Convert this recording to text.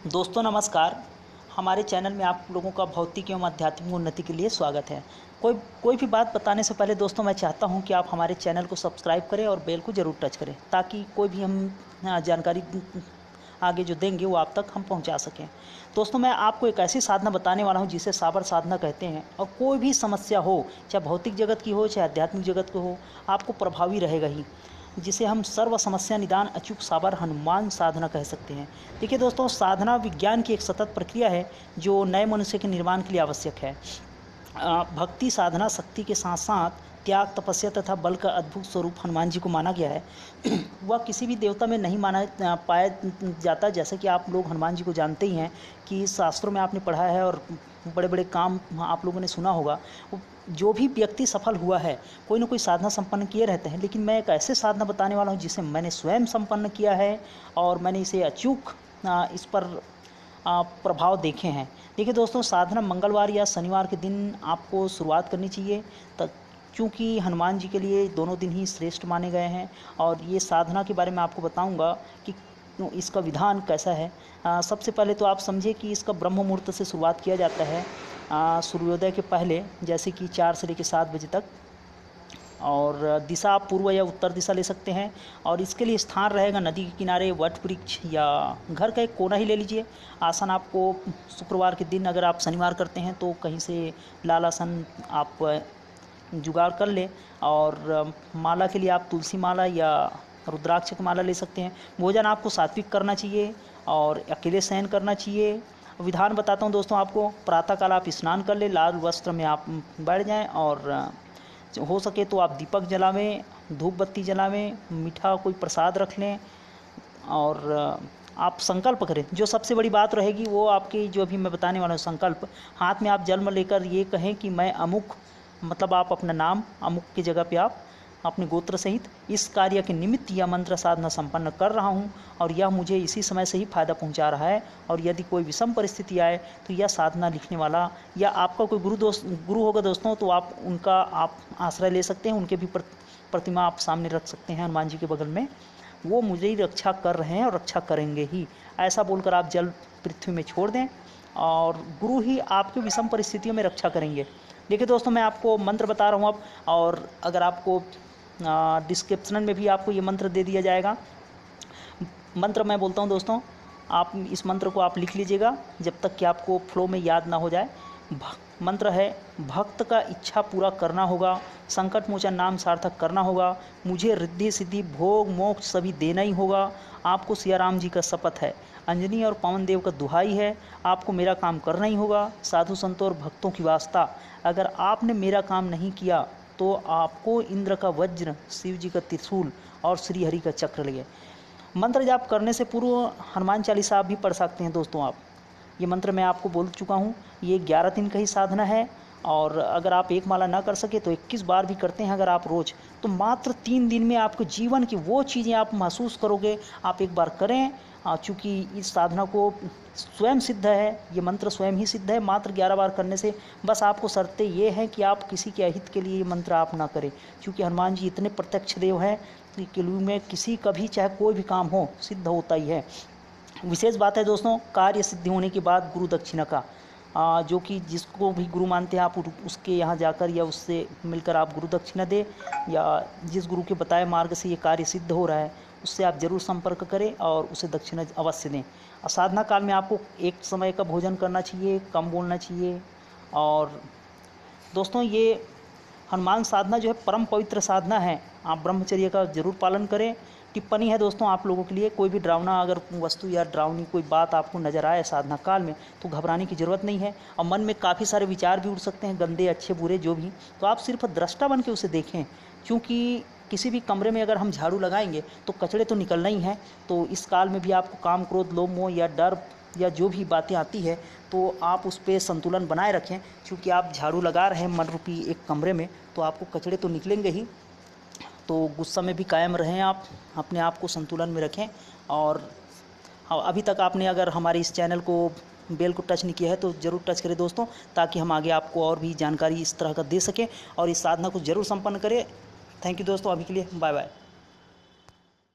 दोस्तों नमस्कार। हमारे चैनल में आप लोगों का भौतिक एवं आध्यात्मिक उन्नति के लिए स्वागत है। कोई भी बात बताने से पहले दोस्तों मैं चाहता हूं कि आप हमारे चैनल को सब्सक्राइब करें और बेल को ज़रूर टच करें, ताकि कोई भी हम जानकारी आगे जो देंगे वो आप तक हम पहुंचा सकें। दोस्तों मैं आपको एक ऐसी साधना बताने वाला हूं जिसे साबर साधना कहते हैं, और कोई भी समस्या हो, चाहे भौतिक जगत की हो चाहे आध्यात्मिक जगत की हो, आपको प्रभावी रहेगा ही, जिसे हम सर्व समस्या निदान अचूक साबर हनुमान साधना कह सकते हैं। देखिए दोस्तों, साधना विज्ञान की एक सतत प्रक्रिया है जो नए मनुष्य के निर्माण के लिए आवश्यक है। भक्ति साधना शक्ति के साथ साथ त्याग तपस्या तथा बल का अद्भुत स्वरूप हनुमान जी को माना गया है। वह किसी भी देवता में नहीं पाया जाता। जैसे कि आप लोग हनुमान जी को जानते ही हैं कि शास्त्रों में आपने पढ़ा है और बड़े बड़े काम आप लोगों ने सुना होगा। जो भी व्यक्ति सफल हुआ है कोई ना कोई साधना संपन्न किए रहते हैं, लेकिन मैं एक ऐसे साधना बताने वाला हूँ जिसे मैंने स्वयं संपन्न किया है और मैंने इसे अचूक इस पर प्रभाव देखे हैं। देखिए दोस्तों, साधना मंगलवार या शनिवार के दिन आपको शुरुआत करनी चाहिए, क्योंकि हनुमान जी के लिए दोनों दिन ही श्रेष्ठ माने गए हैं। और ये साधना के बारे में आपको बताऊंगा कि इसका विधान कैसा है। सबसे पहले तो आप समझे कि इसका ब्रह्म मुहूर्त से शुरुआत किया जाता है, सूर्योदय के पहले, जैसे कि 4 से लेकर 7 बजे तक। और दिशा आप पूर्व या उत्तर दिशा ले सकते हैं। और इसके लिए स्थान रहेगा नदी के किनारे, वट वृक्ष या घर का एक कोना ही ले लीजिए। आसन आपको शुक्रवार के दिन, अगर आप शनिवार करते हैं तो कहीं से लाल आसन आप जुगाड़ कर ले। और माला के लिए आप तुलसी माला या रुद्राक्ष की माला ले सकते हैं। भोजन आपको सात्विक करना चाहिए और अकेले शयन करना चाहिए। विधान बताता हूँ दोस्तों आपको। प्रातःकाल आप स्नान कर ले, लाल वस्त्र में आप बैठ जाएं और हो सके तो आप दीपक जलावें, धूप बत्ती जलावें, मीठा कोई प्रसाद रख लें और आप संकल्प करें। जो सबसे बड़ी बात रहेगी वो आपकी, जो अभी मैं बताने वाला हूँ संकल्प, हाथ में आप जल लेकर ये कहें कि मैं अमुक, मतलब आप अपना नाम अमुक की जगह पे आप अपने गोत्र सहित इस कार्य के निमित्त यह मंत्र साधना संपन्न कर रहा हूं और यह मुझे इसी समय से ही फायदा पहुंचा रहा है। और यदि कोई विषम परिस्थिति आए तो यह साधना लिखने वाला या आपका कोई गुरु होगा दोस्तों, तो आप उनका आप आश्रय ले सकते हैं। उनके भी प्रतिमा आप सामने रख सकते हैं हनुमान जी के बगल में। वो मुझे ही रक्षा कर रहे हैं और रक्षा करेंगे ही, ऐसा बोलकर आप जल पृथ्वी में छोड़ दें और गुरु ही आपकी विषम परिस्थितियों में रक्षा करेंगे। देखिए दोस्तों, मैं आपको मंत्र बता रहा हूँ अब, और अगर आपको डिस्क्रिप्शन में भी आपको ये मंत्र दे दिया जाएगा। मंत्र मैं बोलता हूँ दोस्तों, आप इस मंत्र को आप लिख लीजिएगा जब तक कि आपको फ्लो में याद ना हो जाए। मंत्र है, भक्त का इच्छा पूरा करना होगा, संकट मोचन नाम सार्थक करना होगा, मुझे रिद्धि सिद्धि भोग मोक्ष सभी देना ही होगा। आपको सिया राम जी का शपथ है, अंजनी और पवन देव का दुहाई है, आपको मेरा काम करना ही होगा। साधु संतों और भक्तों की वास्ता, अगर आपने मेरा काम नहीं किया तो आपको इंद्र का वज्र, शिव जी का त्रिशूल और श्री हरि का चक्र लगे। मंत्र जाप करने से पूर्व हनुमान चालीसा भी पढ़ सकते हैं दोस्तों आप। ये मंत्र मैं आपको बोल चुका हूँ। ये 11 दिन का ही साधना है, और अगर आप एक माला ना कर सके तो 21 बार भी करते हैं अगर आप रोज़, तो मात्र 3 दिन में आपको जीवन की वो चीज़ें आप महसूस करोगे। आप एक बार करें, चूँकि इस साधना को स्वयं सिद्ध है, ये मंत्र स्वयं ही सिद्ध है। मात्र 11 बार करने से बस आपको शर्तें ये हैं कि आप किसी के अहित के लिए ये मंत्र आप ना करें, क्योंकि हनुमान जी इतने प्रत्यक्ष देव हैं कि कलयुग में किसी का भी चाहे कोई भी काम हो सिद्ध होता ही है। विशेष बात है दोस्तों, कार्य सिद्धि होने के बाद गुरु दक्षिणा का, जो कि जिसको भी गुरु मानते हैं आप उसके यहाँ जाकर या उससे मिलकर आप गुरु दक्षिणा दें, या जिस गुरु के बताए मार्ग से ये कार्य सिद्ध हो रहा है उससे आप जरूर संपर्क करें और उसे दक्षिणा अवश्य दें। साधना काल में आपको एक समय का भोजन करना चाहिए, कम बोलना चाहिए। और दोस्तों, ये हनुमान साधना जो है परम पवित्र साधना है, आप ब्रह्मचर्य का जरूर पालन करें। टिप्पणी है दोस्तों आप लोगों के लिए, कोई भी डरावना अगर वस्तु या डरावनी कोई बात आपको नज़र आए साधना काल में तो घबराने की ज़रूरत नहीं है। और मन में काफ़ी सारे विचार भी उठ सकते हैं, गंदे अच्छे बुरे जो भी, तो आप सिर्फ दृष्टा बन के उसे देखें। क्योंकि किसी भी कमरे में अगर हम झाड़ू लगाएंगे तो कचड़े तो निकलना ही हैं। तो इस काल में भी आपको काम क्रोध लोभ मोह या डर या जो भी बातें आती है तो आप उस पर संतुलन बनाए रखें, क्योंकि आप झाड़ू लगा रहे हैं मन रूपी एक कमरे में, तो आपको कचड़े तो निकलेंगे ही। तो गुस्सा में भी कायम रहें, आप अपने आप को संतुलन में रखें। और अभी तक आपने अगर हमारे इस चैनल को बेल को टच नहीं किया है तो ज़रूर टच करें दोस्तों, ताकि हम आगे आपको और भी जानकारी इस तरह का दे सकें और इस साधना को ज़रूर संपन्न करें। थैंक यू दोस्तों, अभी के लिए बाय बाय।